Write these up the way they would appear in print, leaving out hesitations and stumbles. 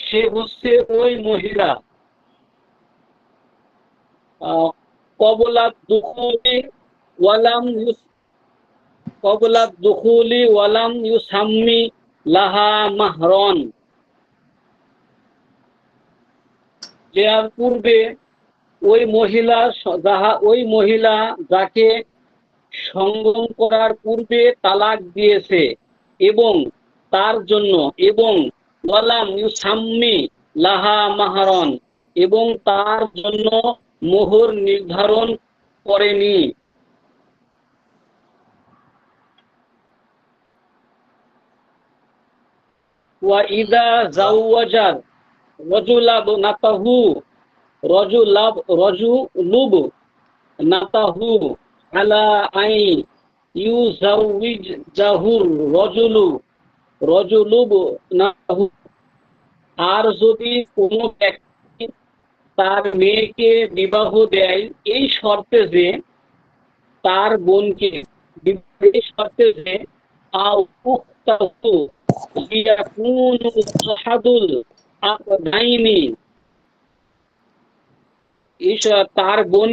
সে হচ্ছে ওই মহিলা কবলাত দুখুলি ওয়ালাম কবলাত দুখুলি ওয়ালাম ইউসাম্মি লাহা মাহরন, যে আর পূর্বে ওই মহিলা যাকে সঙ্গম করার পূর্বে তালাক দিয়েছে এবং তার জন্য এবং ওয়ালাম ইউসাম্মি লাহা মাহরন, এবং তার জন্য মোহর নির্ধারণ করেনি। ওয়া ইদা জাওয়াজার রজুলুব নাতাহু আলা আই ইউজাউইজাহুর রজুলুব নাতাহু, আর যদি কোনো ব্যক্তি তার মেয়েকে বিবাহ দেয় এই শর্তে যে তার বোনকে, এই শর্তে যে আও উখতাহু লিয়াকুনু আহাদুল আকদাইনি, তার বোন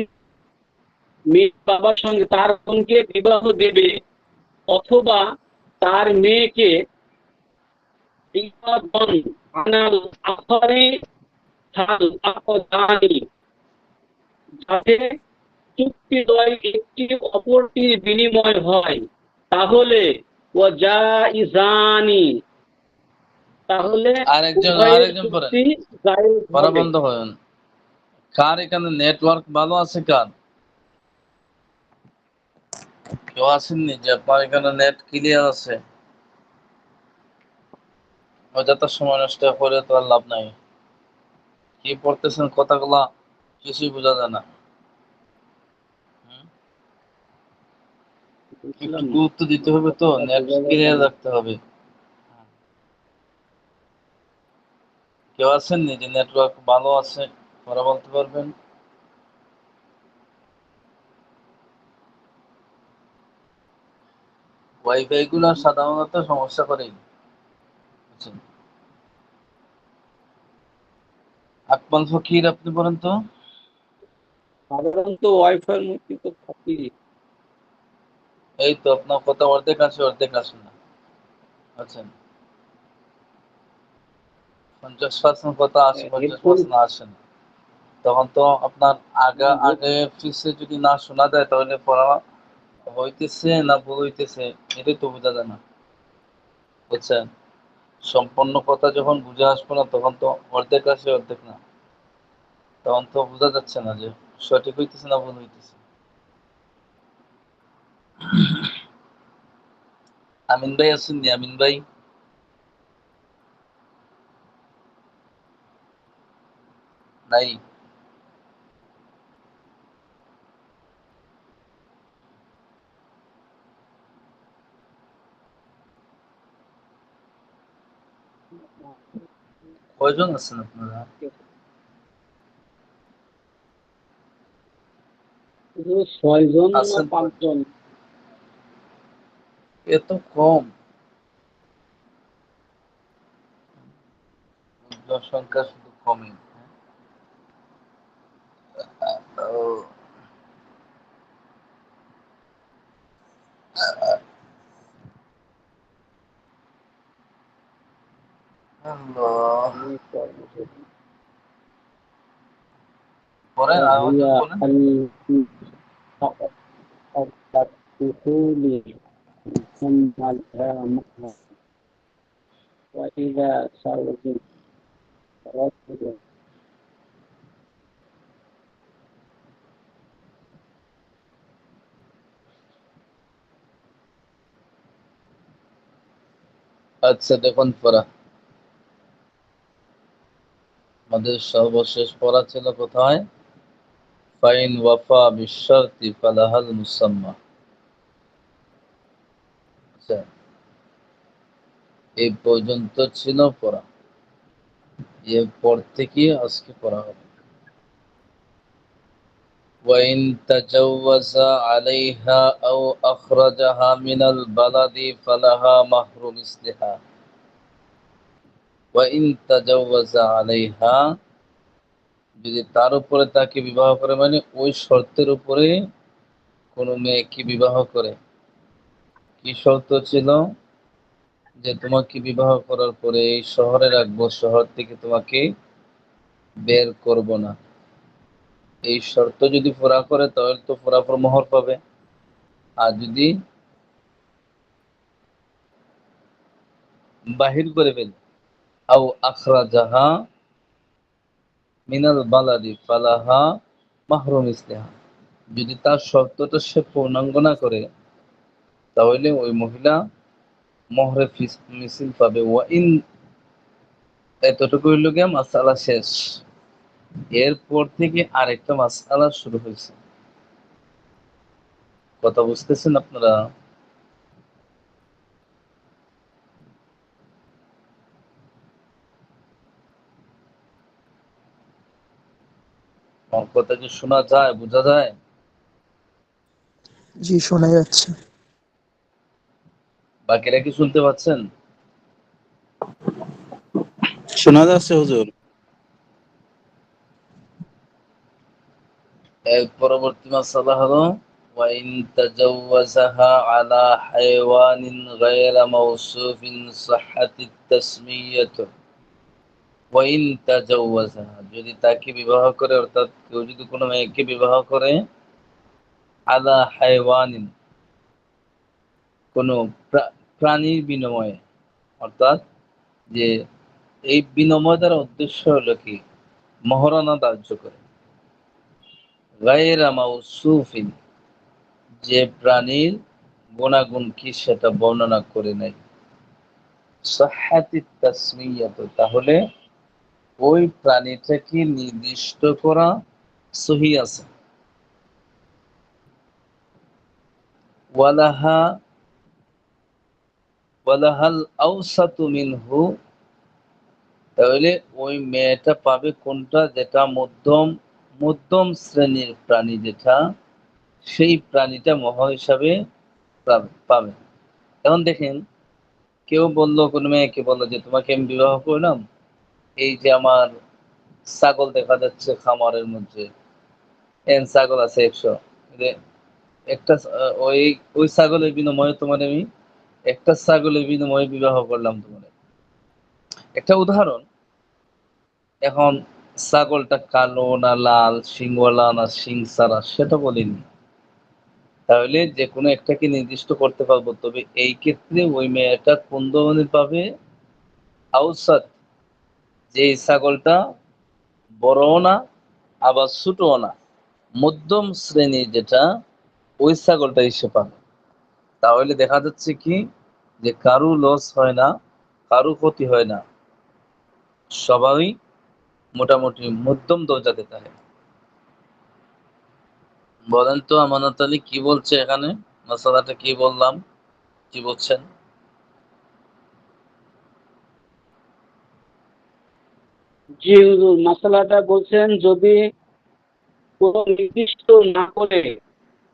মেয়ের বাবার সঙ্গে তার বোনকে বিবাহ দেবে, অথবা তার মেয়েকে ইবাদন আনাল আখারি হাল আকদানি, যাতে চুক্তিদ্বয় একটি অপরটির বিনিময় হয়, তাহলে ওয়াজাইজানি, তাহলে উভয়ের চুক্তি জায়েজ হবে। বন্ধ হবেন। কার এখানে নেটওয়ার্ক ভালো আছে? কার কেউ আসেননি যে আপনার এখানে নেট ক্লিয়ার আছে? অযথা সময় নষ্ট করে তো আর লাভ নাই। কি পড়তেছেন কথাগুলা কিছুই বোঝা যায় না। একটু গুরুত্ব দিতে হবে, তো নেট ক্লিয়ার রাখতে হবে। কেউ আসেননি যে নেটওয়ার্ক ভালো আছে কথা বলতে পারবেন? ওয়াইফাই গুলো সাধারণত সমস্যা করেই। আকমাল ফকির, আপনি বলেন তো। সাধারণত ওয়াইফাই এর মধ্যে তো থাকি। এই তো আপনার কথা অর্ধেক আছে, অর্ধেক আসে না। আচ্ছা, 50% কথা আসে, 50% আসে না। তখন তো আপনার আগে পিছে যদি না শোনা যায় তাহলে পড়া হইতেছে না ভুল হইতেছে এটাই তো বোঝা যায় না, বুঝছেন? সম্পূর্ণ কথা যখন বুঝে আসবো না তখন তো অর্ধেক আসে অর্ধেক না, তখন তো বোঝা যাচ্ছে না যে সঠিক হইতেছে না ভুল হইতেছে। আমিন ভাই আসেননি? আমিন ভাই নাই? কয়জন আছেন আপনারা? শুধু 6 জন না আছেন 5 জন? এত কম? জনসংখ্যা শুধু কমই। ও, আল্লাহ। পরে আরো وهي বলেন। الدخول ثم الآمة وإذا زوج رجل আচ্ছা দেখুন পড়া, আমাদের সর্বশেষ পড়া ছিল কোথায়? ফাইন ওয়াফা বিশারতি ফালাহাল মুসাম্মা। আচ্ছা, এই পর্যন্ত ছিল পড়া। এরপর থেকে আজকে পড়া হবে। ওয়াইন তাজাওয়াজা আলাইহা আও আখরাজাহা মিনাল বালাদি ফালাহা মাহরু মিসলিহা। ওয়া ইন তাজাওয়াজা আলাইহা, যদি তার উপরে তাকে বিবাহ করে, মানে ওই শর্তের উপরে কোনো মেয়েকে বিবাহ করে। কি শর্ত ছিল? যে তোমাকে বিবাহ করার পরে এই শহরে রাখবো, শহর থেকে তোমাকে বের করব না। এই শর্ত যদি পুরা করে তাহলে তো পুরাপুর মোহর পাবে। আর যদি বাহির করে ফেলে, আও আখরাজাহা মিনাল বালাদি ফালাহা মাহরু মিসলিহা, যদি তার শর্তটা সে পূর্ণাঙ্গ না করে তাহলে ওই মহিলা মোহরে মিছিল পাবে। ওয়া ইন, এতটুকু হইল গিয়া মাসালা শেষ। এরপর থেকে আরেকটা মাসালা শুরু হয়েছে। কথা বুঝতেছেন আপনারা? আমার কথা কি শোনা যায়, বোঝা যায়? জি, শোনা যাচ্ছে। বাকিরা কি শুনতে পাচ্ছেন? শোনা যাচ্ছে হুজুর। এর পরবর্তী মাসালা হলো ওয়াইন তাজাওয়াজাহা আলা হাইওয়ানিন গায়রা মাওসুফিন সাহহাতিত তাসমিয়াতু। ওয়াইন তাজাওয়াজাহা, যদি তাকে বিবাহ করে, অর্থাৎ কেউ যদি কোনো মেয়েকে বিবাহ করে, আলা হাইওয়ানিন, কোনো প্রাণীর বিনিময়ে, অর্থাৎ যে এই বিনিময় দ্বারা উদ্দেশ্য হলো কি, মহারণা ধার্য করে। গায়রা মাওসুফিন, যে প্রাণীর গুণাগুণ কি সেটা বর্ণনা করে নাই। সাহহাতিত তাসমিয়াত, তাহলে ওই প্রাণীটাকে নির্দিষ্ট করা সহি আছে। ওয়ালাহা ওয়ালাহাল আওসাতু মিনহু, তাহলে ওই মেয়েটা পাবে কোনটা, যেটা মধ্যম মধ্যম শ্রেণীর প্রাণী, যেটা সেই প্রাণীটা মহা হিসাবে পাবে। এখন দেখেন, কেউ বললো, কোনো মেয়েকে বললো যে তোমাকে আমি বিবাহ করলাম, এই যে আমার ছাগল দেখা যাচ্ছে খামারের মধ্যে, ছাগল আছে 100, একটা ওই ওই ছাগলের বিনিময়ে তোমার আমি একটা ছাগলের বিনিময়ে বিবাহ করলাম তোমার। একটা উদাহরণ। এখন ছাগলটা কালো না লাল, শিংওয়ালা না শিং ছাড়া, সেটা বলিনি। তাহলে যে কোনো একটাকে নির্দিষ্ট করতে পারবো, তবে এই ক্ষেত্রে ওই মেয়েটা কোন ধরনের পাবে? আউসাত, যে ছাগলটা বড়ও না আবার ছোটও না, মধ্যম শ্রেণীর যেটা, ওই ছাগলটা এসে পাবে। তাহলে দেখা যাচ্ছে কি, যে কারু লস হয় না, কারু ক্ষতি হয় না, সবাই মোটামুটি মধ্যম দরজাতে থাকে। বলেন তো আমানত আলী, কি বলছে এখানে? মশলাটা কি বললাম, কি বলছেন? জি হুজুর, মাসালাটা বলছেন যদি কোনো নির্দিষ্ট না করে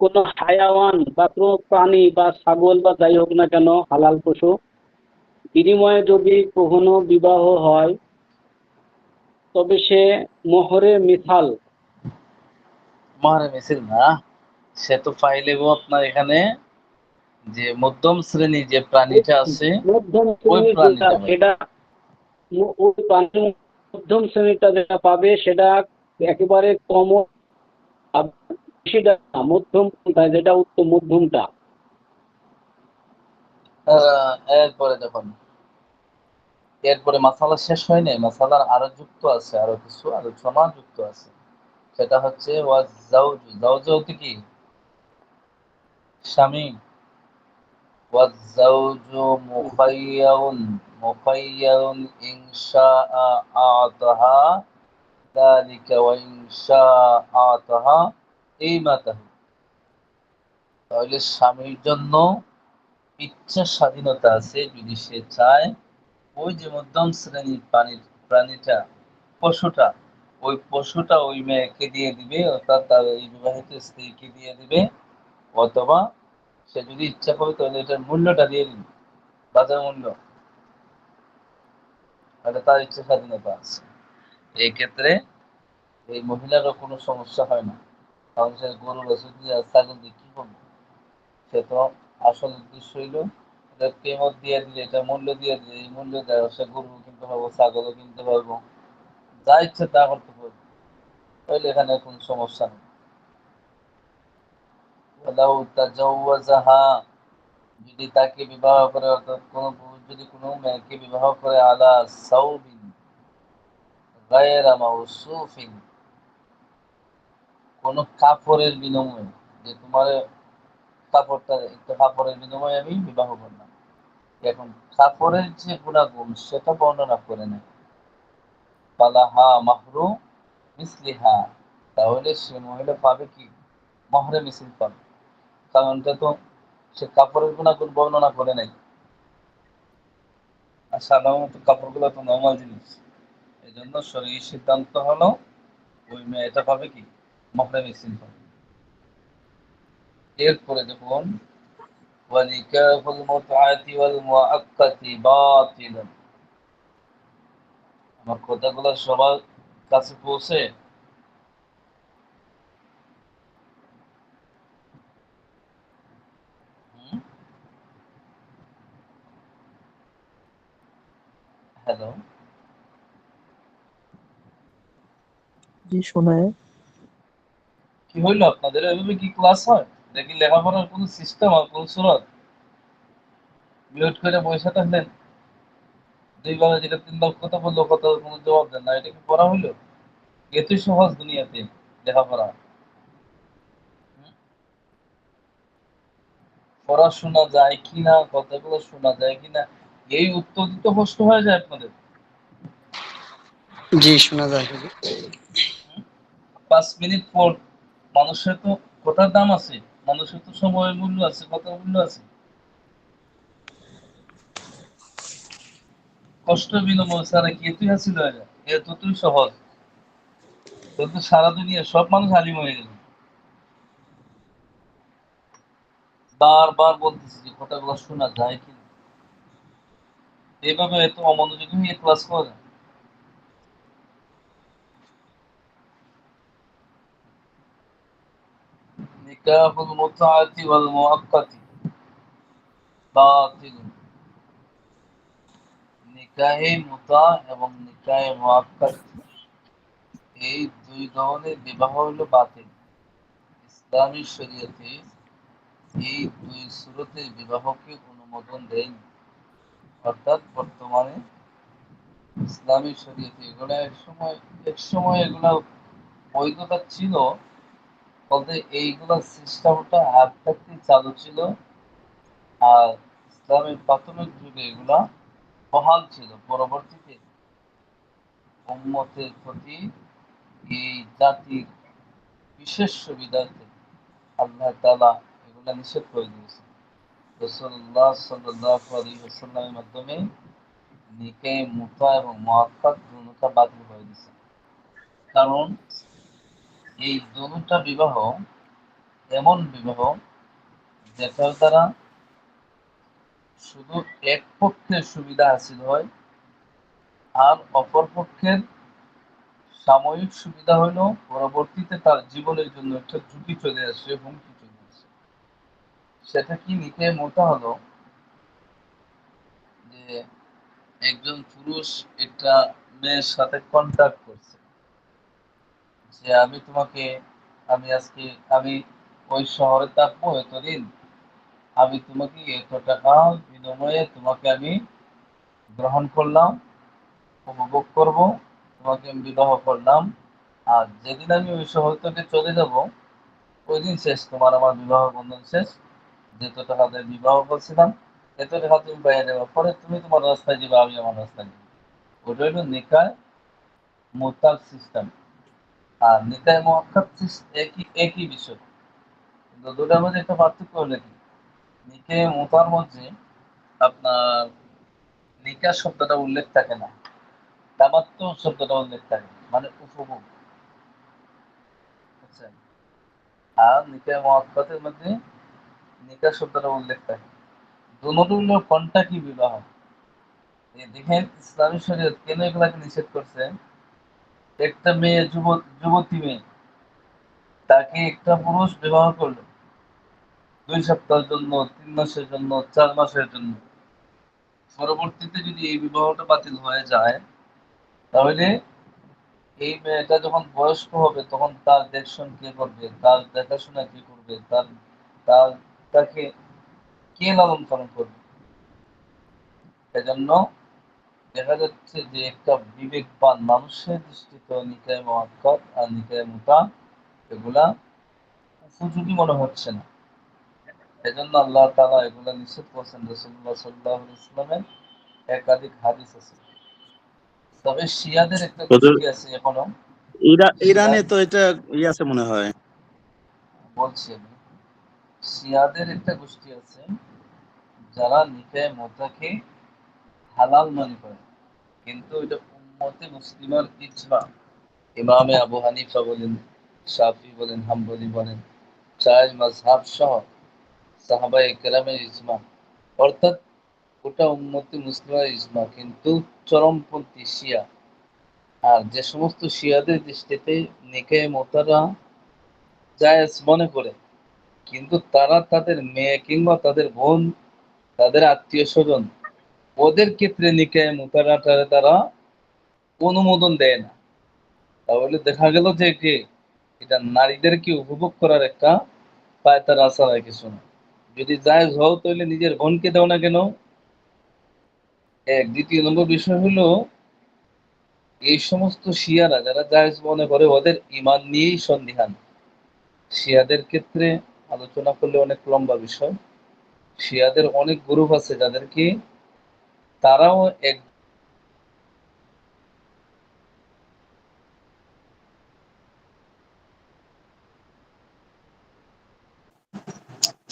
কোনো হায়াওয়ান বা কোনো প্রাণী বা ছাগল বা যাই হোক না কেন হালাল পশু বিনিময়ে যদি কখনো বিবাহ হয়, তবে সে মোহরে মিসাল। মারে মিছিল না, সে তো পাইলেও আপনার এখানে যে মধ্যম শ্রেণী যে প্রাণীটা আছে, মধ্যম ওই শ্রেণীর যেটা প্রাণীটা পাবে। সেটা ওই প্রাণীর মধ্যম শ্রেণীটা যেটা পাবে সেটা একেবারে কম, বেশিটা না, মধ্যম কোনটা যেটা উত্তম মধ্যমটা। এরপরে দেখুন, এরপরে মাসালা শেষ হয় নাই, মাসালার আরো যুক্ত আছে, আরো কিছু আলোচনা যুক্ত আছে। সেটা হচ্ছে ওয়াজ জাউজ কি স্বামী, والزوج مخير إن شاء أعطها ذلك وإن شاء أعطها قيمته। তাহলে স্বামীর জন্য ইচ্ছা স্বাধীনতা আছে, যদি সে চায় ওই যে মধ্যম শ্রেণীর প্রাণীটা, পশুটা, ওই পশুটা ওই মেয়েকে দিয়ে দিবে, অর্থাৎ তার এই বিবাহিত স্ত্রীকে দিয়ে দিবে, অথবা সে যদি ইচ্ছা করে তাহলে এটার মূল্যটা দিয়ে দিবে, বাজার মূল্য। তাহলে তার ইচ্ছা স্বাধীনতা আছে। এই ক্ষেত্রে এই মহিলারও কোনো সমস্যা হয় না, কারণ সে গরু বছর দিয়ে আর ছাগল দিয়ে কি করবো? সে তো আসল উদ্দেশ্য হইলো এটা কেমত দিয়ে দিলে, এটা মূল্য দিয়ে দিলে, এই মূল্য দেয় সে গরু কিনতে পারবো, ছাগলও কিনতে পারবো, যা ইচ্ছে তা করতে পারবো। তাহলে এখানে কোনো সমস্যা নেই। ওয়ালাউ তাজাওয়াজাহা, যদি তাকে বিবাহ করে, অর্থাৎ কোনো পুরুষ যদি কোনো মেয়েকে বিবাহ করে, আলা সাউবিন গায়রা মাউসুফিন, কোন কাপড়ের বিনিময়ে, যে তোমার কাপড়টা একটা কাপড়ের বিনিময়ে আমি বিবাহ করলাম, এখন কাপড়ের যে গুণাগুণ সেটা বর্ণনা করে নেয়। ফালাহা মাহরু মিসলিহা, তাহলে সে মহিলা পাবে কি? মহরে মিসল পাবে, কারণ এটা তো সে কাপড়ের গুণাগুণ বর্ণনা করে নাই। আর সাধারণত কাপড়গুলো তো নর্মাল জিনিস, এই জন্য শরীর সিদ্ধান্ত হলো ওই মেয়েটা পাবে কি? মহরে মিসল পাবে। এরপরে দেখুন, ওয়ানিকাহুল মুতআতি ওয়াল মুআক্কাতি বাতিল। আমার কথাগুলো সবার কাছে পৌঁছে? হ্যালো, জি শোনায়। কি হইলো আপনাদের? এভাবে কি ক্লাস হয়? দেখি লেখাপড়ার কোন সিস্টেম আর কোন সুরত? মিউট করে বসে থাকলেন, দুইবার যেটা তিনবার কথা বললো, কথা কোনো জবাব দেন না, এটা কি পড়া হইলো? এতই সহজ দুনিয়াতে লেখাপড়া? হুম? পড়া শোনা যায় কিনা, কথাগুলো শোনা যায় কিনা, এই উত্তর দিতে কষ্ট হয়ে যায় আপনাদের। জি শোনা যায়। 5 মিনিট পর মানুষের তো কথার দাম আছে, মানুষের তো সময়ের মূল্য আছে, কথার মূল্য আছে। কষ্ট বিনিময় ছাড়া কি এতই হাসিল হয়ে যায়? এতই সহজ? তো সারা দুনিয়া সব মানুষ আলিম হয়ে গেল। বারবার বলতেছি যে কথাগুলো শোনা যায় কিনা। এইভাবে এত অমনোযোগী হয়ে ক্লাস করা যায়? নিকাহুল মুতআতি ওয়াল মুআক্কাতি বাতিল। নিকাহে মুতা এবং নিকাহে মুআক্কাত, এই দুই ধরনের বিবাহ হলো বাতিল। ইসলামী শরীয়তে এই দুই সূরতের বিবাহকে অনুমোদন দেয়নি। অর্থাৎ বর্তমানে ইসলামী শরীয়তে এগুলা এক সময় এগুলা বৈধতা ছিল, বলতে এইগুলা সিস্টেমটা আগ থাকতে চালু ছিল। আর ইসলামের প্রাথমিক যুগে এগুলা বহাল ছিল। পরবর্তীতে উম্মতের প্রতি এই জাতির বিশেষ সুবিধার্থে আল্লাহ তাআলা এগুলা নিষেধ করে দিয়েছে। রাসূলুল্লাহ সাল্লাল্লাহু আলাইহি ওয়াসাল্লামের মাধ্যমে নিকাহ মুতা এবং মুআক্কাত দুটোটা বাতিল করে দিয়েছে। কারণ এই দুটোটা বিবাহ এমন বিবাহ যেটার দ্বারা শুধু এক পক্ষের সুবিধা হাসিল হয়, আর অপর পক্ষের সাময়িক সুবিধা হলো পরবর্তীতে তার জীবনের জন্য একটা ঝুঁকি চলে আসে, হুমকি চলে আসে। সেটা কি? নিকাহে মোটা হলো যে একজন পুরুষ একটা মেয়ের সাথে কন্ট্যাক্ট করছে যে আমি আজকে আমি ওই শহরে থাকবো এতদিন, আমি তোমাকে এত টাকা বিনিময়ে তোমাকে আমি গ্রহণ করলাম, উপভোগ করব, তোমাকে আমি বিবাহ করলাম। আর যেদিন আমি ওই শহর থেকে চলে যাব, ওই দিন শেষ, তোমার আমার বিবাহ বন্ধন শেষ। যত টাকা দিয়ে বিবাহ করছিলাম, এত টাকা তুমি বাইরে দেওয়ার পরে তুমি তোমার রাস্তায় যাবে, আমি আমার রাস্তায় যাবো। ওটা হলো নিকাহ মুতার সিস্টেম। আর নিকাহ মুআক্কাত একই একই বিষয়, কিন্তু দুটার মধ্যে একটা পার্থক্য হলো কি? নিকাহ মুতার মধ্যে আপনার নিকাহ শব্দটা উল্লেখ থাকে না, তামাত্তু শব্দটা উল্লেখ থাকে, মানে উপভোগ, বুঝছেন? আর নিকাহ মুআক্কাতের মধ্যে নিকাহ শব্দটা উল্লেখ থাকে। দুটোর হলো কন্টাক্টি বিবাহ। এই দেখেন ইসলামী শরীয়ত কেন এগুলাকে নিষেধ করছে। একটা মেয়ে যুবতী মেয়ে, তাকে একটা পুরুষ বিবাহ করলো 2 সপ্তাহের জন্য, 3 মাসের জন্য, 4 মাসের জন্য। পরবর্তীতে যদি এই বিবাহটা বাতিল হয়ে যায়, তাহলে এই মেয়েটা যখন বয়স্ক হবে তখন তার দেখশন কে করবে, তার দেখাশোনা কে করবে, তার তার তাকে কে লালন পালন করবে? এজন্য দেখা যাচ্ছে যে একটা বিবেকবান মানুষের দৃষ্টিতে নিকায়ে মুআক্কাদ আর নিকায়ে মুতা এগুলা উপযোগী মনে হচ্ছে না। এজন্য আল্লাহ তাআলা এগুলা নিষেধ করছেন। রাসূলুল্লাহ সাল্লাল্লাহু আলাইহি ওয়াসাল্লামের একাধিক হাদিস আছে। তবে শিয়াদের একটা হুজুর, গোষ্ঠী আছে এখনো। শিয়া, ইরানে তো এটা আছে মনে হয়। বলছি আমি, শিয়াদের একটা গোষ্ঠী আছে যারা নিকায়ে মুতাকে হালাল মনে করে, কিন্তু এটা উম্মতে মুসলিমার ইজমা। ইমামে আবু হানিফা বলেন, শাফি বলেন, হাম্বলি বলেন, চার মাযহাব সহ সাহাবায়ে কেরামের ইজমা। অর্থাৎ ওটা উম্মতে মুসলিমার ইজমা, কিন্তু চরমপন্থী শিয়া আর যে সমস্ত শিয়াদের দৃষ্টিতে নিকায়ে মুতারা জায়েজ মনে করে, কিন্তু তারা তাদের মেয়ে কিংবা তাদের বোন, তাদের আত্মীয় স্বজন, ওদের ক্ষেত্রে নিকায়ে মুতারাটা তারা অনুমোদন দেয় না। তাহলে দেখা গেল যে কি এটা নারীদেরকে উপভোগ করার একটা পায়তারা ছাড়া কিছু না। যদি জায়েজ হও তাহলে নিজের বোনকে দাও না কেন? এক। দ্বিতীয় নম্বর বিষয় হলো, এই সমস্ত শিয়ারা যারা জায়েজ মনে করে ওদের ঈমান নিয়েই সন্দিহান। শিয়াদের ক্ষেত্রে আলোচনা করলে অনেক লম্বা বিষয়। শিয়াদের অনেক গ্রুপ আছে যাদেরকে তারাও এক।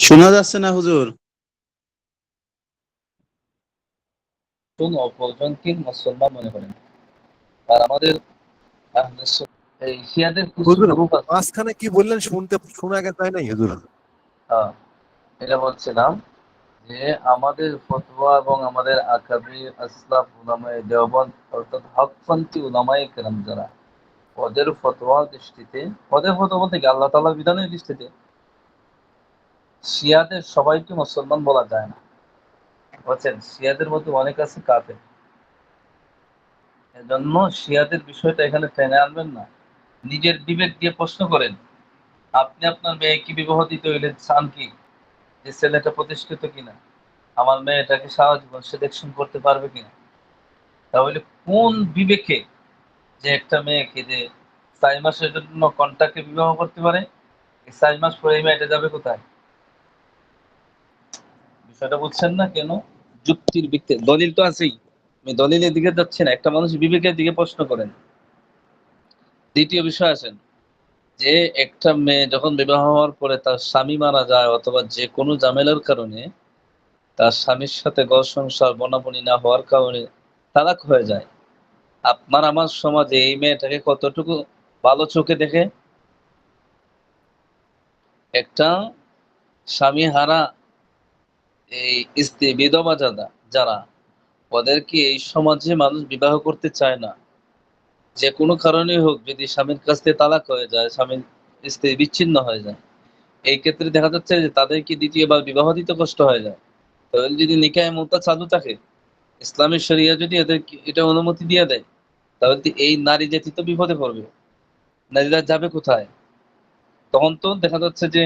শোনা যাচ্ছে না হুজুর। অপরজনকে মুসলমান মনে করেন। আর আমাদের আহলে এই শিয়াদের কিছু হুজুর, গ্রুপ আছে। মাঝখানে কি বললেন শোনা গেছে তাই নাই হুজুর? হ্যাঁ, এটা বলছিলাম যে আমাদের ফতোয়া এবং আমাদের আকাবির আসলাফ উলামায়ে দেওবন্দ অর্থাৎ হকপন্থী উলামায়ে কেরাম যারা, ওদের ফতোয়ার দৃষ্টিতে, ওদের ফতোয়া বলতে কি আল্লাহ তাআলার বিধানের দৃষ্টিতে শিয়াদের সবাইকে মুসলমান বলা যায় না। বুঝছেন, শিয়াদের মধ্যে অনেক আছে কাফের। এজন্য শিয়াদের বিষয়টা এখানে টেনে আনবেন না। নিজের বিবেক দিয়ে প্রশ্ন করেন, আপনি আপনার মেয়েকে বিবাহ দিতে হইলে চান কি যে ছেলেটা প্রতিষ্ঠিত কিনা, আমার মেয়েটাকে সারা জীবন সিলেকশন করতে পারবে কিনা। তাহলে কোন বিবেকে যে একটা মেয়েকে যে 4 মাসের জন্য কন্ট্রাক্টে বিবাহ করতে পারে, এই 4 মাস পরে এই মেয়েটা যাবে কোথায়? বিষয়টা বুঝছেন না কেন? যুক্তির ভিত্তিতে দলিল তো আছেই, আমি দলিলের দিকে যাচ্ছি না, একটা মানুষ বিবেকের দিকে প্রশ্ন করেন। দ্বিতীয় বিষয় আছেন যে একটা মেয়ে যখন বিবাহ হওয়ার পরে তার স্বামী মারা যায় অথবা যে কোনো ঝামেলার কারণে তার স্বামীর সাথে ঘর সংসার বনাবনি না হওয়ার কারণে তালাক হয়ে যায়, আপনার আমার সমাজে এই মেয়েটাকে কতটুকু ভালো চোখে দেখে? একটা স্বামী হারা এই স্ত্রী বিধবা যারা, ওদেরকে এই সমাজে মানুষ বিবাহ করতে চায় না। যে কোনো কারণে হোক, যদি স্বামীর কাছ থেকে তালাক হয়ে যায়, স্বামীর স্ত্রী বিচ্ছিন্ন হয়ে যায়, এই ক্ষেত্রে দেখা যাচ্ছে যে তাদেরকে দ্বিতীয়বার বিবাহ দিতে কষ্ট হয়ে যায়। তাহলে যদি নিকায়ে মুতা চালু থাকে, ইসলামের শরিয়া যদি এদেরকে এটা অনুমতি দিয়ে দেয়, তাহলে তো এই নারী জাতি তো বিপদে পড়বে। নারীরা যাবে কোথায়? তখন তো দেখা যাচ্ছে যে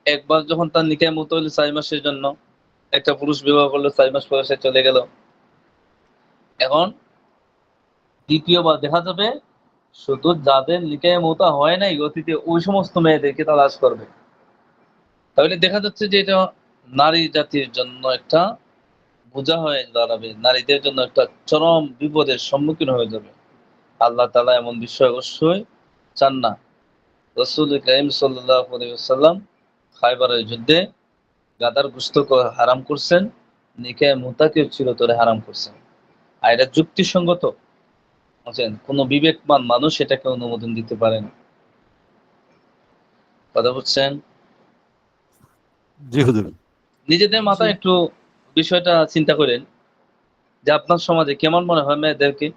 একবার যখন তার নিকায়ে মুতা হলো 4 মাসের জন্য, একটা পুরুষ বিবাহ করলো, 4 মাস পরে সে চলে গেল, এখন দ্বিতীয়বার দেখা যাবে শুধু যাদের নিকায়ে মুতা হয় নাই অতীতে ওই সমস্ত মেয়েদেরকে তালাশ করবে। তাহলে দেখা যাচ্ছে যে এটা নারী জাতির জন্য একটা বোঝা হয়ে দাঁড়াবে, নারীদের জন্য একটা চরম বিপদের সম্মুখীন হয়ে যাবে। আল্লাহ তাআলা এমন বিষয় অবশ্যই চান না। রাসূল কারীম সাল্লাল্লাহু আলাইহি ওয়াসাল্লাম খায়বারের যুদ্ধে গাদার গোশত হারাম করছেন, নিকায়ে মুতাকেও চিরতরে হারাম করছেন। আর এটা যুক্তিসঙ্গত, বুঝছেন? কোন বিবেকমান মানুষ এটাকে অনুমোদন দিতে পারে না। কথা বুঝছেন? জি হুজুর। নিজেদের মাথায় একটু বিষয়টা চিন্তা করেন যে আপনার সমাজে কেমন মনে হয় মেয়েদেরকে?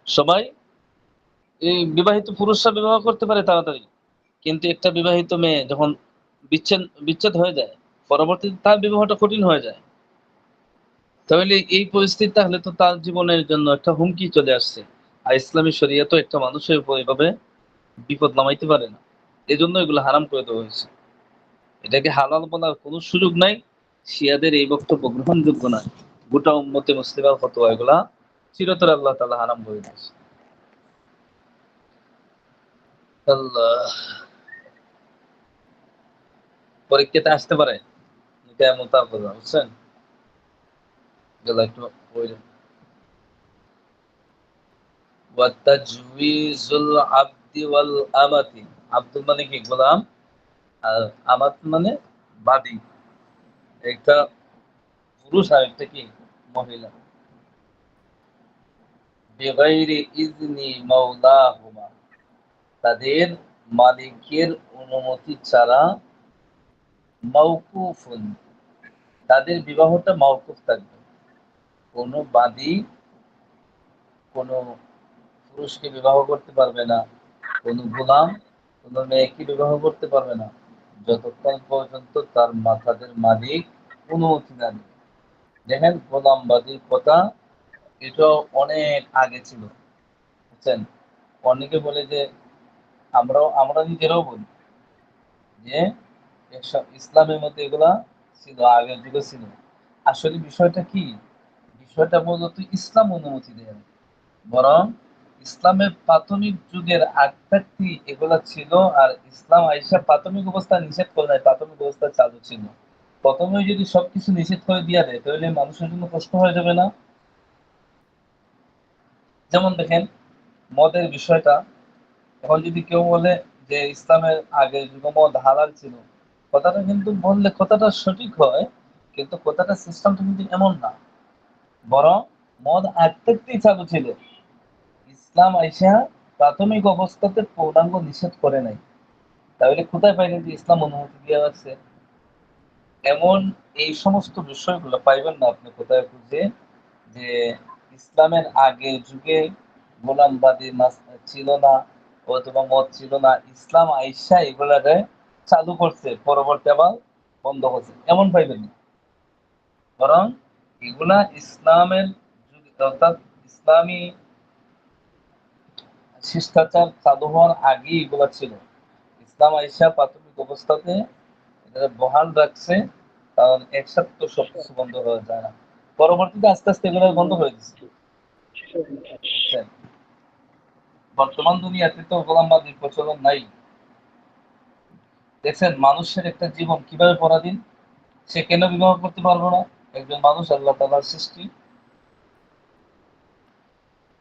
সবাই এই বিবাহিত পুরুষরা বিবাহ করতে পারে তাড়াতাড়ি, কিন্তু একটা বিবাহিত মেয়ে যখন বিচ্ছেদ হয়ে যায়, পরবর্তীতে তার বিবাহটা কঠিন হয়ে যায়। তাহলে এই পরিস্থিতি তাহলে তো তার জীবনের জন্য একটা হুমকি চলে আসছে। আর ইসলামী শরিয়া তো একটা মানুষের উপর এভাবে বিপদ নামাইতে পারে না, এজন্য এগুলো হারাম করে দেওয়া হয়েছে। এটাকে হালাল বলার কোনো সুযোগ নাই। শিয়াদের এই বক্তব্য গ্রহণযোগ্য নয়। গোটা উম্মতে মুসলিমার ফতোয়া, এগুলা চিরতরে আল্লাহ তাআলা হারাম করে দিয়েছে। আল্লাহ, পরীক্ষাতে আসতে পারে কেমন তারপর বুঝছেন, এগুলো একটু বললেন। ওয়াতাজউইজুল আবদি ওয়াল আমাতি, আব্দুল মানে কি গোলাম, আর আমাত মানে বাদী, একটা পুরুষ আর একটা কি মহিলা। বিগাইরি ইজনি মাওলাহুমা, তাদের মালিকের অনুমতি ছাড়া। মাওকুফুন, তাদের বিবাহটা মাওকুফ থাকবে। কোনো বাদী কোনো পুরুষকে বিবাহ করতে পারবে না, কোনো গোলাম কোনো মেয়েকে বিবাহ করতে পারবে না, যতক্ষণ পর্যন্ত তাদের মালিক অনুমতি না দেবে। দেখেন গোলামবাদীর কথা এটা অনেক আগে ছিল, বুঝছেন। অনেকে বলে যে আমরা নিজেরাও বলি যে ইসলামের মধ্যে এগুলা ছিল, আগের যুগে ছিল। আসলে বিষয়টা কি, বিষয়টা মূলত ইসলাম অনুমতি দেয় না। বরং ইসলামের প্রাথমিক যুগের আগ থেকেই এগুলা ছিল। আর ইসলাম আইসা প্রাথমিক অবস্থা নিষেধ করে নাই, প্রাথমিক অবস্থা চালু ছিল। প্রথমে যদি সবকিছু নিষেধ করে দিয়া দেয় তাহলে মানুষের জন্য কষ্ট হয়ে যাবে না? যেমন দেখেন মদের বিষয়টা, এখন যদি কেউ বলে যে ইসলামের আগে যুগে মদ হালাল ছিল, কথাটা কিন্তু বললে কথাটা সঠিক হয়, কিন্তু কথাটা সিস্টেমটা কিন্তু এমন না। বরং মদ আগ থেকেই চালু ছিল, ইসলাম আইসা প্রাথমিক অবস্থাতে পূর্ণাঙ্গ নিষেধ করে নাই। তাহলে কোথায় পাইলেন যে ইসলাম অনুমতি দেওয়া আছে? এমন এই সমস্ত বিষয়গুলো পাইবেন না আপনি কোথায় খুঁজে যে ইসলামের আগে যুগে গোলামবাদী ছিল না, অথবা মত ছিল না, ইসলাম আইসা এগুলাকে চালু করছে, পরবর্তী আবার বন্ধ করছে, এমন পাইবেন না। বরং এগুলা ইসলামের যুগে, অর্থাৎ ইসলামী শিষ্টাচার চালু হওয়ার আগেই এগুলা ছিল। ইসলাম আইসা প্রাথমিক অবস্থাতে এটা বহাল রাখছে, কারণ একসাথে তো সবকিছু বন্ধ হয়ে যায় না। পরবর্তীতে আস্তে আস্তে এগুলো বন্ধ হয়ে দিচ্ছে, বুঝছেন। বর্তমান দুনিয়াতে তো গোলামবাদীর প্রচলন নাই। দেখছেন মানুষের একটা জীবন কিভাবে পরাধীন, সে কেন বিবাহ করতে পারবো না? একজন মানুষ আল্লাহ তাআলার সৃষ্টি,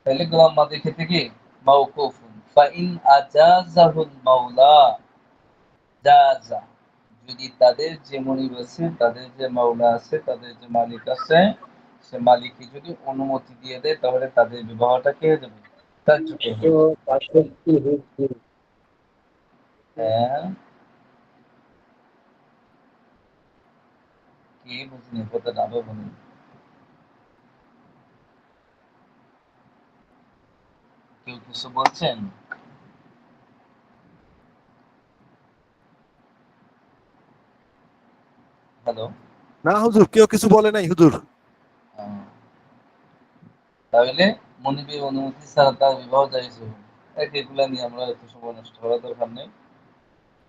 তাহলে গোলামবাদীর ক্ষেত্রে কি মাওকুফুন ফাইন আজাযাহুল মাওলা জাযা, যদি তাদের যে মনিব আছে, তাদের যে মাওলা আছে, তাদের যে মালিক আছে, সে মালিককে যদি অনুমতি দিয়ে দেয় তাহলে তাদের বিবাহটা কে হয়ে যাবে, কার্যকর হয়ে যাবে। হ্যাঁ, কি বুঝলেন কথাটা আবার বলুন। কেউ কিছু বলছেন? হ্যালো। না হুজুর, কেউ কিছু বলে নাই হুজুর। তাহলে মনিবের অনুমতি ছাড়া তার বিবাহ জায়েজ হবে না। এগুলা নিয়ে আমরা এত সময় নষ্ট করার দরকার নেই,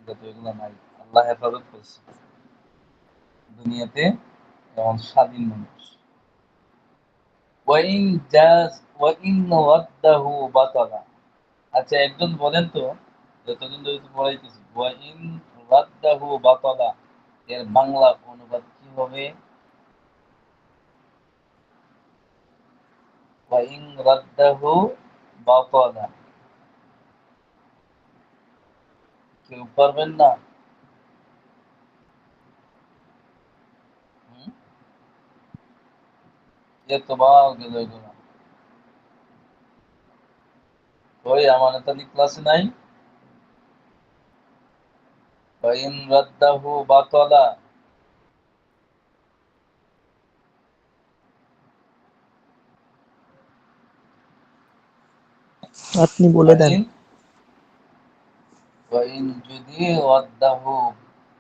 যাতে এগুলা নাই। আল্লাহ হেফাজত করছে দুনিয়াতে যেমন স্বাধীন মানুষ। ওয়াইন জাজ ওয়াইন ওয়াদাহু বাতালা। আচ্ছা একজন বলেন তো, যতদিন ধরে তো পড়াইতেছি, ওয়াইন ওয়াদাহু বাতালা এর বাংলা অনুবাদ কি হবে? ওয়াইন রাদ্দাহু বাতালা, কেউ পারবেন না? হুম? তোমার গেল এগুলো, ওই আমার নেতানি ক্লাসে নাই। ওয়াইন রাদ্দাহু বাতালা, আপনি বলে দেন। যদি ওয়াদ্দাহু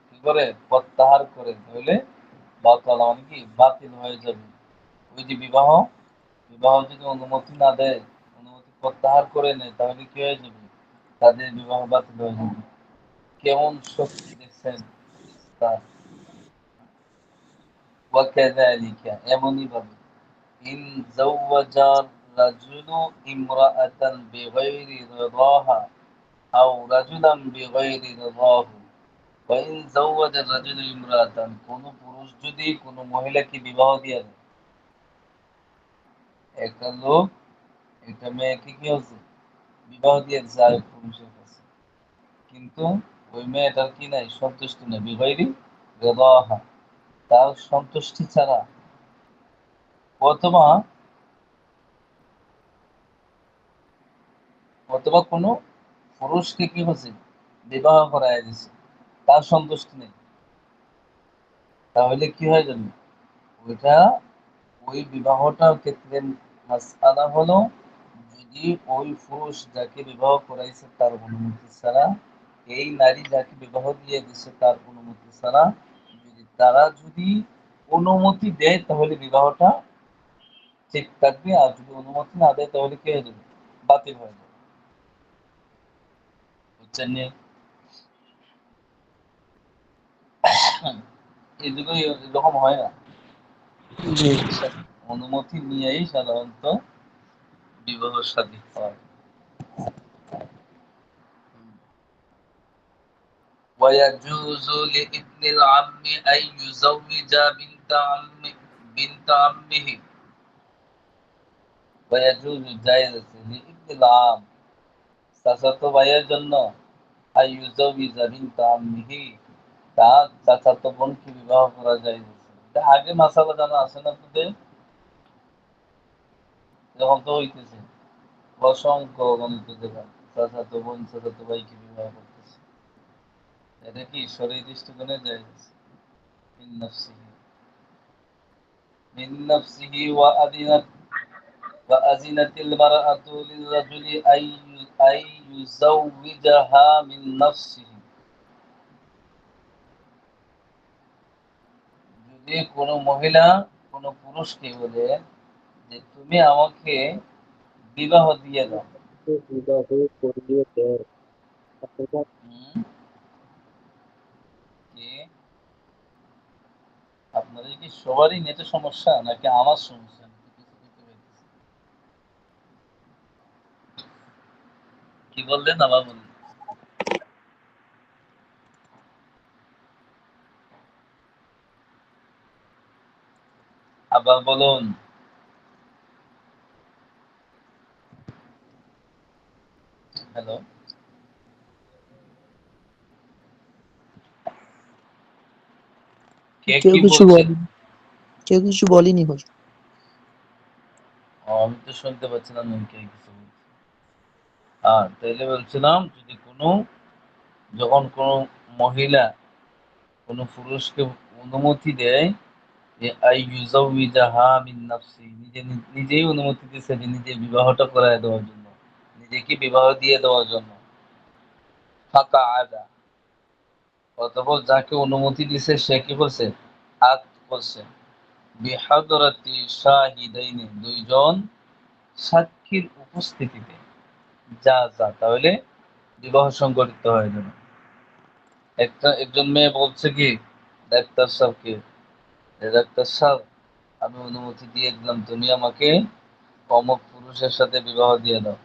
কি করে প্রত্যাহার করে তাহলে বাতাল মানে কি বাতিল হয়ে যাবে। ওই যে বিবাহ বিবাহ যদি অনুমতি না দেয়, অনুমতি প্রত্যাহার করে নেয়, তাহলে কি হয়ে যাবে? তাদের বিবাহ বাতিল হয়ে যাবে। কেমন শক্তি দেখছেন ইসলাম। ওয়াকাযালিকা এমনই ভাবে ইন যাওয়াজার রাজুলু ইমরাআতান বিগাইরি রিদাহা আও রাজুলান বিগাইরি রিদাহু ওয়া ইন যাওয়াজা রাজুলু ইমরাআতান, কোন পুরুষ যদি কোন মহিলাকে বিবাহ দিয়ে দেয়, একটা লোক একটা মেয়েকে কি হচ্ছে বিবাহ দিয়ে যায় পুরুষের কাছে, কিন্তু ওই মেয়েটার কি নাই সন্তুষ্টি নেই, বিগাইরি রিদাহা তার সন্তুষ্টি ছাড়া, অথবা অথবা কোনো পুরুষকে কি হচ্ছে বিবাহ করায় দিছে, তার সন্তুষ্টি নেই, তাহলে কি হয়ে যাবে? ওইটা ওই বিবাহটার ক্ষেত্রে মাসআলা হলো, যদি ওই পুরুষ যাকে বিবাহ করাইছে তার অনুমতি ছাড়া, এই নারী যাকে বিবাহ দিয়ে দিছে তার অনুমতি ছাড়া, যদি অনুমতি দেয় তাহলে বিবাহটা ঠিক থাকবে, আর যদি অনুমতি না দেয় তাহলে কি হয়ে যাবে? বাতিল হয়ে যাবে। বুঝছেন নি? এই যুগে এরকম হয় না, জি। অনুমতি নিয়েই সাধারণত বিবাহ শাদী হয়। ويجوز لابن العم أن يزوج بنت عمه ويجوز جائز لابن العم চাচাতো ভাইয়ের জন্য أن يزوج بنت عمه তার চাচাতো বোনকে বিবাহ করা যায়। এটা আগে মাসালা জানা আছে না আপনাদের? যখন তো হইতেছে অসংখ্য গণিত দেখা চাচাতো বোন চাচাতো ভাইকে বিবাহ করতেছে, এটা কি শরীর দৃষ্টিকোণে যায় من نفسه وأذنت المرأة للرجل أن يزوجها من نفسه, যদি কোনো মহিলা কোনো পুরুষকে বলে যে তুমি আমাকে বিবাহ দিয়ে দাও, বিবাহ করিয়ে দেয় অথবা হুম, কি আপনাদের কি সবারই নেটের সমস্যা নাকি আমার সমস্যা? কি বললেন আবার বলুন। আবার বলুন। হ্যালো, কে কেউ কি কিছু বলছেন? বলেনি, কেউ কিছু বলেনি হুজুর। আমি তো শুনতে পাচ্ছি না কে কিছু বলছে। আর তাইলে বলছিলাম, যদি যখন কোনো মহিলা কোনো পুরুষকে অনুমতি দেয় যে আইয়ুজাউইজাহা মিন নাফসি, নিজেই অনুমতি দিয়েছে যে নিজে বিবাহটা করায় দেওয়ার জন্য, নিজেকে বিবাহ দিয়ে দেওয়ার জন্য, ফাঁকা আদা, অতঃপর যাকে অনুমতি দিয়েছে সে কি করছে? আদ করছে বিহাদরাতি শাহিদাইনি, দুইজন সাক্ষীর উপস্থিতিতে, তাহলে বিবাহ সংগঠিত হয়ে যাবে। একজন মেয়ে বলছে কি ডাক্তার সাহেবকে, ডাক্তার সাহেব আমি অনুমতি দিয়ে দিলাম তুমি আমাকে অমুক পুরুষের সাথে বিবাহ দিয়ে দাও।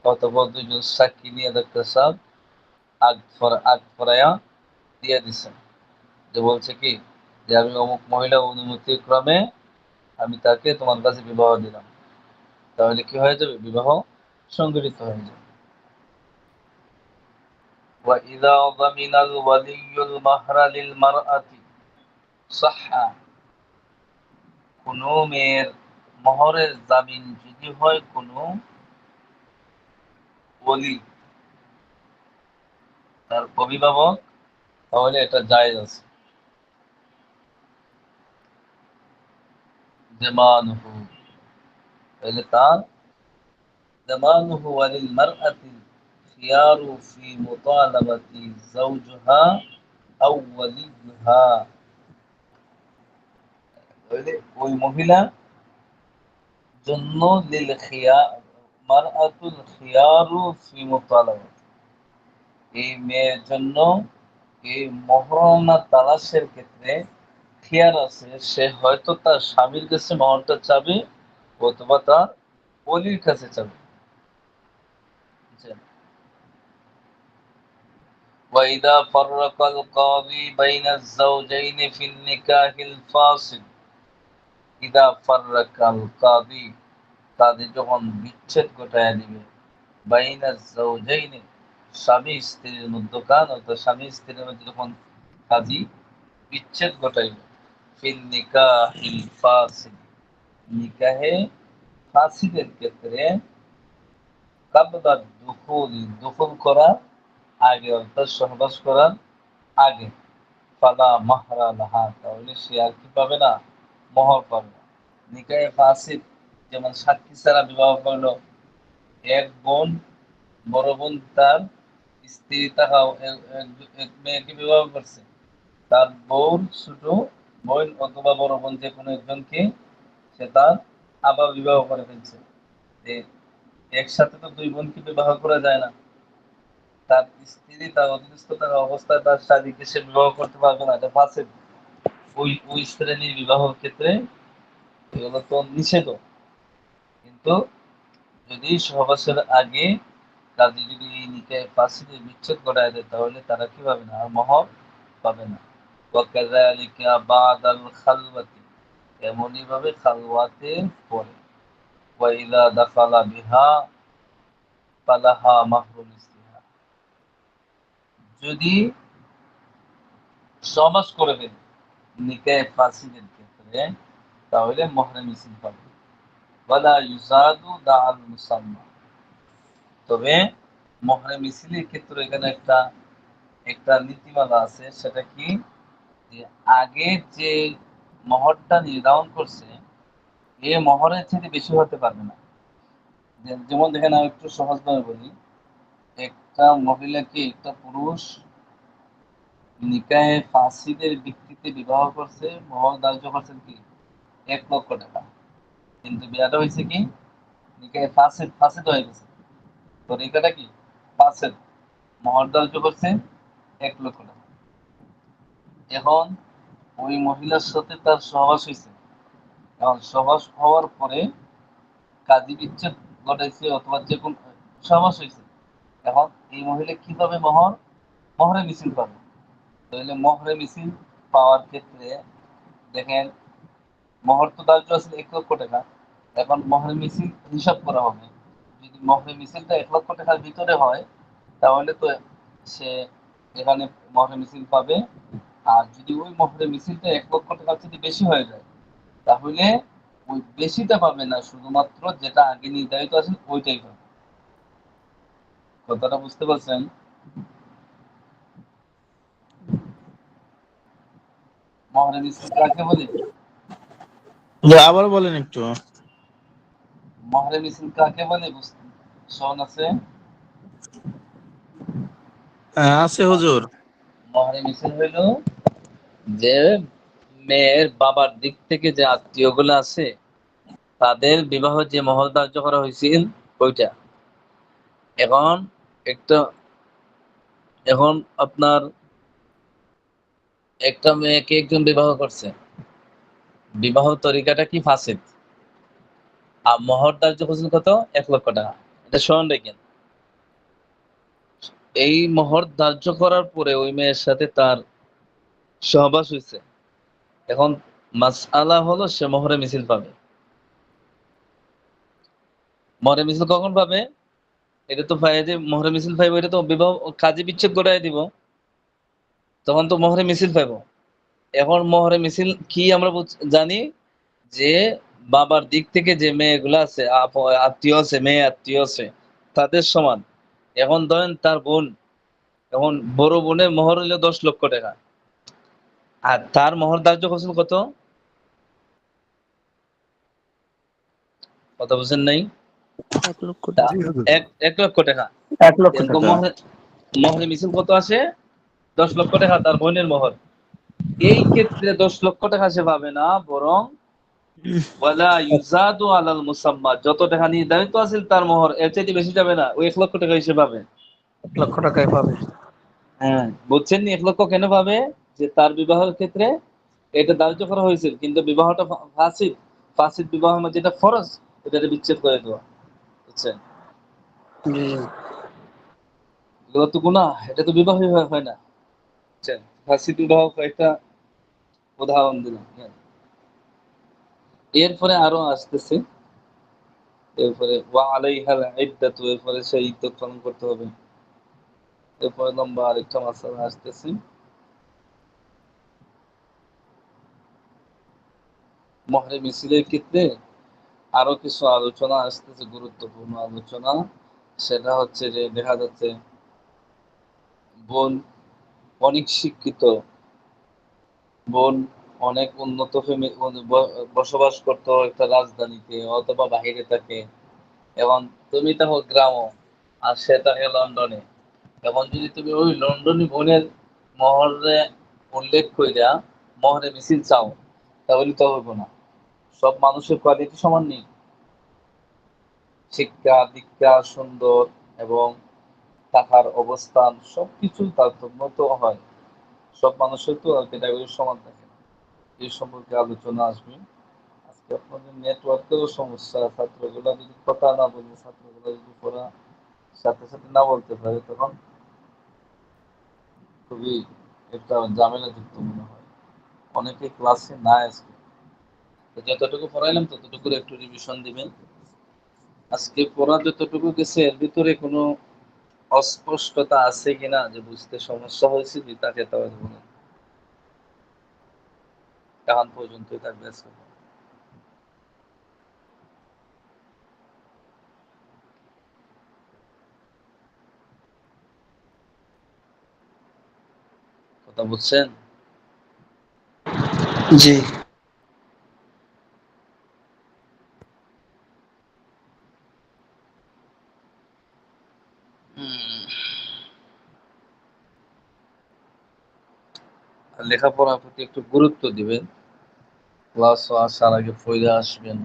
অতঃপর দুইজন সাক্ষী নিয়ে ডাক্তার সাহেব আগ ফরায়া দিয়ে দিচ্ছেন, যে বলছে কি যে আমি অমুক মহিলা অনুমতি ক্রমে আমি তাকে তোমার কাছে বিবাহ দিলাম, তাহলে কি হয়ে যাবে? বিবাহ সংগঠিত হয়ে যাবে। وإذا ضمن الولي المهر للمرأة صح, কোনো মেয়ের মহরের জামিন যদি হয় কোনো ওলি, তার অভিভাবক, তাহলে এটা জায়েজ আছে। যেমানহু, তাহলে তার زمانه وللمرأة الخيار في مطالبة زوجها أو وليها ওই মহিলা জন্য লিল খিয়া মারআতুল খিয়ারু ফি মুতালাবা এই মেয়ের জন্য এই মহরনা তালাশের ক্ষেত্রে খিয়ার আছে সে হয়তো তার স্বামীর কাছে মহরটা চাবে অথবা তার ওলির কাছে চাবে وإذا فرق القاضي بين الزوجين في النكاح الفاسد إذا فرق القاضي কাজী যখন বিচ্ছেদ ঘটায় দিবে বাইনা যাওজাইনি স্বামী স্ত্রীর মধ্যকান অর্থাৎ স্বামী স্ত্রীর মধ্যে যখন কাজী বিচ্ছেদ ঘটাইবে ফিল নিকাহিল ফাসিদ নিকাহে ফাসিদের ক্ষেত্রে কাবলা দুখুল করা আগে অর্থাৎ সহবাস করার আগে ফালা মাহরা লাহা তাহলে সে আর কি পাবে না মোহর পাবে না নিকাহে ফাসিদ যেমন সাক্ষী ছাড়া বিবাহ করলো এক বোন বড় বোন তার স্ত্রী থাকা এক মেয়েকে বিবাহ করছে তার বোন ছোট বোন অথবা বড় বোন যে কোনো একজনকে সে তার আবার বিবাহ করে ফেলছে একসাথে তো দুই বোনকে বিবাহ করা যায় না তার স্ত্রী তার অধীনস্থ থাকা অবস্থায় তার স্বামীকে সে বিবাহ করতে পারবে না এটা ফাসিদ ওই শ্রেণীর বিবাহের ক্ষেত্রে এগুলো তো নিষেধ কিন্তু যদি সহবাসের আগে কাজী যদি এই নিকায় ফাসিদে বিচ্ছেদ ঘটায় দেয় তাহলে তারা কি পাবে না আর মোহর পাবে না ওয়াকাযালিকা বাদাল খালওয়াতি এমনই ভাবে খালওয়াতের পরে ওয়াইলা দাখালা বিহা ফালাহা মাহরুল ইসলিহা যদি সহবাস করে ফেলে নিকায় ফাসিদের ক্ষেত্রে তাহলে মোহরে মিছিল পাবে ওয়ালা ইউজাদু দাআল মুসাম্মা তবে মোহরে মিছিলের ক্ষেত্রে এখানে একটা নীতিমালা আছে সেটা কি যে আগে যে মহরটা নির্ধারণ করছে এ মহরের থেকে বেশি হতে পারবে না যেমন দেখেন আমি একটু সহজভাবে বলি একটা মহিলাকে একটা পুরুষ নিকাহে ফাসিদের ভিত্তিতে বিবাহ করছে মহর ধার্য করছেন কি 1,00,000 টাকা কিন্তু বিয়াটা হয়েছে কি নিকাহে ফাসিদ হয়ে গেছে তরিকাটা কি ফাসিদ মহর ধার্য করছে 1,00,000 টাকা এখন ওই মহিলার সাথে তার সহবাস হয়েছে এখন সহবাস হওয়ার পরে কাজী বিচ্ছেদ ঘটাইছে অথবা যে কোন সহবাস হয়েছে এখন এই মহিলা কিভাবে মহরে মিছিল পাবে তাহলে মহরে মিছিল পাওয়ার ক্ষেত্রে দেখেন মহর তো ধার্য আছে 1,00,000 টাকা এখন মহরে মিছিল হিসাব করা হবে যদি মহরে মিছিলটা 1,00,000 টাকার ভিতরে হয় তাহলে তো সে এখানে মহরে মিছিল পাবে আর যদি ওই মহরে মিছিলটা 1,00,000 টাকার যদি বেশি হয়ে যায় তাহলে ওই বেশিটা পাবে না শুধুমাত্র যেটা আগে নির্ধারিত আছে ওইটাই পাবে কথাটা বুঝতে পারছেন মহরে মিছিল কাকে বলে আবার বলেন একটু। মহরে মিছিল কাকে বলে শোন আছে আছে হুজুর। মহরে মিছিল হইল যে মেয়ের বাবার দিক থেকে যে আত্মীয় গুলো আছে তাদের বিবাহ যে মহর ধার্য করা হয়েছিল ওইটা এখন একটা এখন আপনার একটা মেয়েকে একজন বিবাহ করছে বিবাহ তরিকাটা কি ফাসিদ আর মহর ধার্য করছেন কত 1,00,000 টাকা এটা স্মরণ রেখেন এই মহর ধার্য করার পরে ওই মেয়ের সাথে তার সহবাস হয়েছে এখন মাসআলা হলো সে মহরে মিছিল পাবে মহরে মিছিল কখন পাবে এটা তো পাই যে মহরে মিছিল পাইবো এটা তো বিবাহ কাজী বিচ্ছেদ ঘটায় দিব তখন তো মহরে মিছিল পাইবো এখন মহরে মিছিল কি আমরা জানি যে বাবার দিক থেকে যে মেয়েগুলো আছে আত্মীয় আছে মেয়ে আত্মীয় আছে তাদের সমান এখন ধরেন তার বোন এখন বড় বোনের মহর হইলো 10,00,000 টাকা আর তার মহর ধার্য করছেন কত কথা বুঝেন নাই 1 লক্ষ তা টাকা। জি হুজুর। 1 লক্ষ টাকা। 1 লক্ষ এরকম টাকা। মহরে মিছিল কত আসে? 10 লক্ষ টাকা তার বোনের মহর। এই ক্ষেত্রে 10 লক্ষ টাকা সে পাবে না, বরং ওয়ালা ইউজাদু আলাল মুসাম্মা, যত টাকা নির্ধারিত আছে তার মহর, এর চাইতে বেশি যাবে না, ওই 1 লক্ষ টাকা হিসেবে পাবে। 1 লক্ষ টাকায় পাবে। হ্যাঁ, বুঝছেন নি 1 লক্ষ কেন পাবে? যে তার বিবাহের ক্ষেত্রে এটা ধার্য করা হয়েছিল, কিন্তু বিবাহটা ফাসিদ। ফাসিদ বিবাহ মানে যেটা ফরজ, এটা বিচ্ছেদ করে দেওয়া। বুঝছেন? জি। এগুলো তো গুনাহ, এটা তো বিবাহ হয় না। বুঝছেন? ফাসিদ বিবাহ একটা উদাহরণ দিলাম। হ্যাঁ। এরপরে আরো আসতেছে, এরপরে ওয়া আলাইহাল ইদ্দাতু, এরপরে সেই ইদ্দত পালন করতে হবে। এরপরে লম্বা আরেকটা মাসালা আসতেছে, মহরে মিছিলের ক্ষেত্রে আরো কিছু আলোচনা আসতেছে, গুরুত্বপূর্ণ আলোচনা। সেটা হচ্ছে যে দেখা যাচ্ছে বোন অনেক শিক্ষিত, বোন অনেক উন্নত বসবাস করতো একটা রাজধানীতে অথবা বাহিরে থাকে, এবং তুমি থাকো গ্রামও, আর সে থাকে লন্ডনে। এখন যদি তুমি ওই লন্ডনী বোনের মহরে উল্লেখ কইরা মহরে মিছিল চাও, তাহলে তো হইব না। সব মানুষের কোয়ালিটি সমান নেই, শিক্ষা দীক্ষা সুন্দর এবং টাকার অবস্থান সবকিছু তারতম্য তো হয়। সব মানুষের তো ক্যাটাগরি সমান থাকে না। এই সম্পর্কে আলোচনা আসবে আজকে। আপনাদের নেটওয়ার্কেও সমস্যা, ছাত্রগুলা যদি কথা না বলে, ছাত্রগুলা যদি পড়া সাথে সাথে না বলতে পারে, তখন খুবই একটা ঝামেলা যুক্ত মনে হয়। অনেকে ক্লাসে না আজকে, তো যতটুকু পড়াইলাম ততটুকু একটু রিভিশন দিবেন। আজকে পড়া যতটুকু গেছে এর ভিতরে কোনো অস্পষ্টতা আছে কিনা, যে বুঝতে সমস্যা হয়েছে, যে তাকে তাহলে বলুন। এখন পর্যন্তই থাকবে আজকে। কথা বুঝছেন? জি। লেখাপড়ার প্রতি একটু গুরুত্ব দিবেন, ক্লাস আসার আগে পড়ে আসবেন,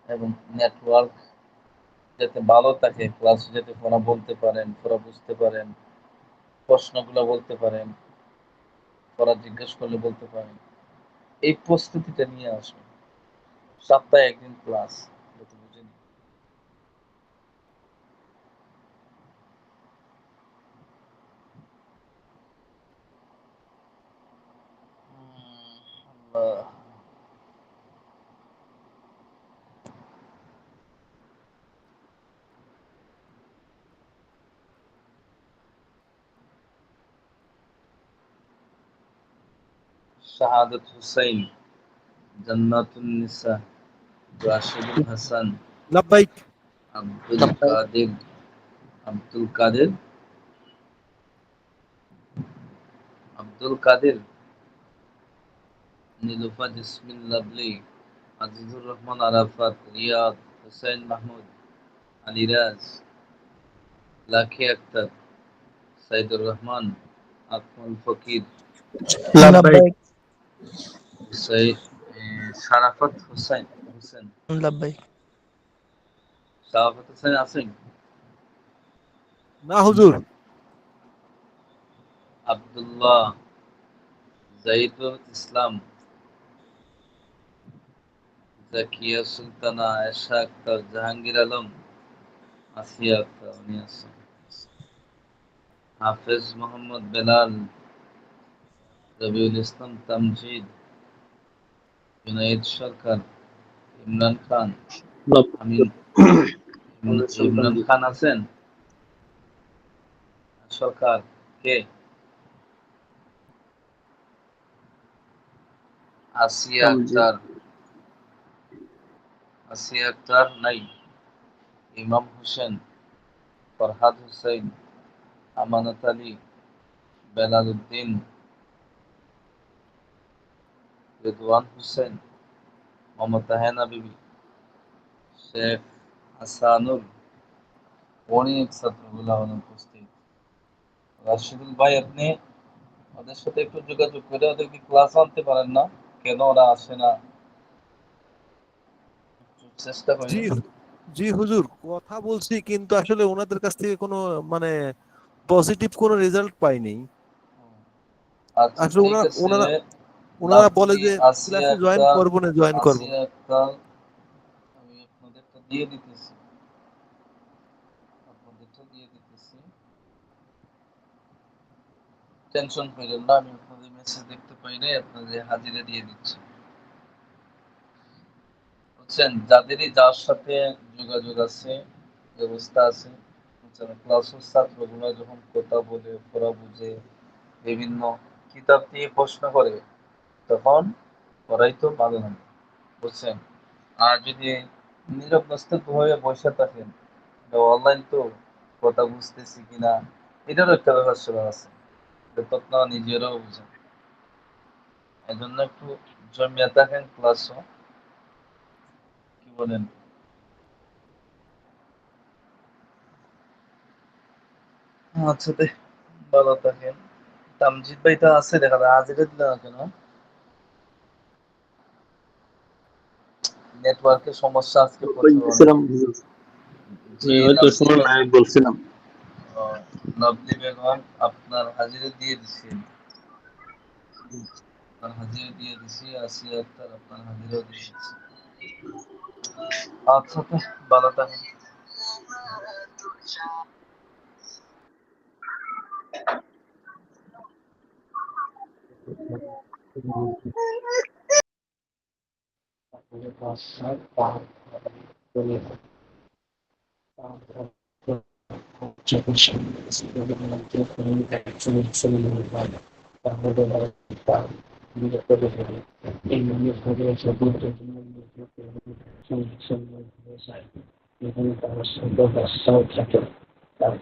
এবং নেটওয়ার্ক যাতে ভালো থাকে, ক্লাস যাতে পড়া বলতে পারেন, পড়া বুঝতে পারেন, প্রশ্নগুলো বলতে পারেন, পড়া জিজ্ঞেস করলে বলতে পারেন, এই প্রস্তুতিটা নিয়ে আসবেন। সপ্তাহে একদিন ক্লাস, যাতে বুঝেন। আল্লাহ। শাহাদাত হুসাইন, জান্নাতুন নিসা, রাশিদুল হাসান, লাব্বাইক। আব্দুল লাব্বাইক। কাদের, আব্দুল কাদের, আব্দুল কাদের, নীলুফা জেসমিন লাভলি, আজিজুর রহমান আরাফাত, রিয়াদ, হুসাইন মাহমুদ, আলিরাজ, লাখি আক্তার, সাইদুর রহমান, আকমল ফকির, লাভবাহিক। লাব্বাইক। শারাফত হুসাইন, হোসেন, লাব্বাইক। শারাফত হোসেন আছেন, না হুজুর। আব্দুল্লাহ, জাহিদুল ইসলাম, জাকিয়া সুলতানা, আয়েশা আক্তার, জাহাঙ্গীর আলম, আসিয়া আক্তার, উনি আছেন, হাফেজ মোহাম্মদ বেলাল, রবিউল ইসলাম তামজিদ, জুনাইদ সরকার, ইমরান খান, আমিন। ইমরান খান আছেন সরকার, কে? আসিয়া আক্তার, আসিয়া আক্তার নাই, ইমাম হোসেন, ফরহাদ হোসেন, আমানত আলী, বেলাল উদ্দিন, রেদওয়ান হোসেন, মমতাহেনা বিবি, শেখ হাসানুল, অনেক ছাত্রগুলো অনুপস্থিত। রাশিদুল ভাই, আপনি ওদের সাথে একটু যোগাযোগ করে ওদেরকে ক্লাস আনতে পারেন না? কেন ওরা আসে না? একটু চেষ্টা জি করেন। জি হুজুর, কথা বলছি কিন্তু আসলে ওনাদের কাছ থেকে কোনো মানে পজিটিভ কোনো রেজাল্ট পাইনি। আচ্ছা, আসলে ঠিক ওনারা আছে। ওনারা ওনারা বলে আপনি যে আসিয়া ক্লাসে জয়েন একটা করবো না, জয়েন করবো আসিয়া না। একটা আমি আপনাদেরটা দিয়ে দিতেছি, আপনাদেরটা দিয়ে দিতেছি। টেনশন করেন না, আমি আপনাদের মেসেজ দেখতে পাই নাই, আপনাদের হাজিরা দিয়ে দিচ্ছি। বুঝছেন, যাদেরই যার সাথে যোগাযোগ আছে, ব্যবস্থা আছে, বুঝছেন, ক্লাসের ছাত্রগুলো যখন কথা বলে, পড়া বুঝে, বিভিন্ন কিতাব দিয়ে প্রশ্ন করে, তখন ওরাই তো ভালো হবে, বুঝছেন। আর যদি নীরব নাস্তিক হয়ে বসে থাকেন, অনলাইন তো, কথা বুঝতেছি কিনা এটারও একটা ব্যাপার স্যাপার আছে, এটা তো আপনারা নিজেরাও বুঝেন। এই জন্য একটু জমিয়ে থাকেন ক্লাসও, কি বলেন? আচ্ছা, ভালো থাকেন। তামজিদ ভাই তো আছে, দেখা যায় হাজিরা দিল না কেন? নেটওয়ার্কের সমস্যা আজকে প্রচুর অনেক। বলতেছিলাম হুজুর, জি, হয়তো নাবলি শোনো না, বেগম। আমি বলছিলাম। নাবলি বেগম, আপনার হাজিরা দিয়ে দিছি, আপনার হাজিরা দিয়ে দিছি। আসিয়া আক্তার, আপনার হাজিরা দিয়ে দিচ্ছি। আচ্ছা, ভালো থাকেন। এই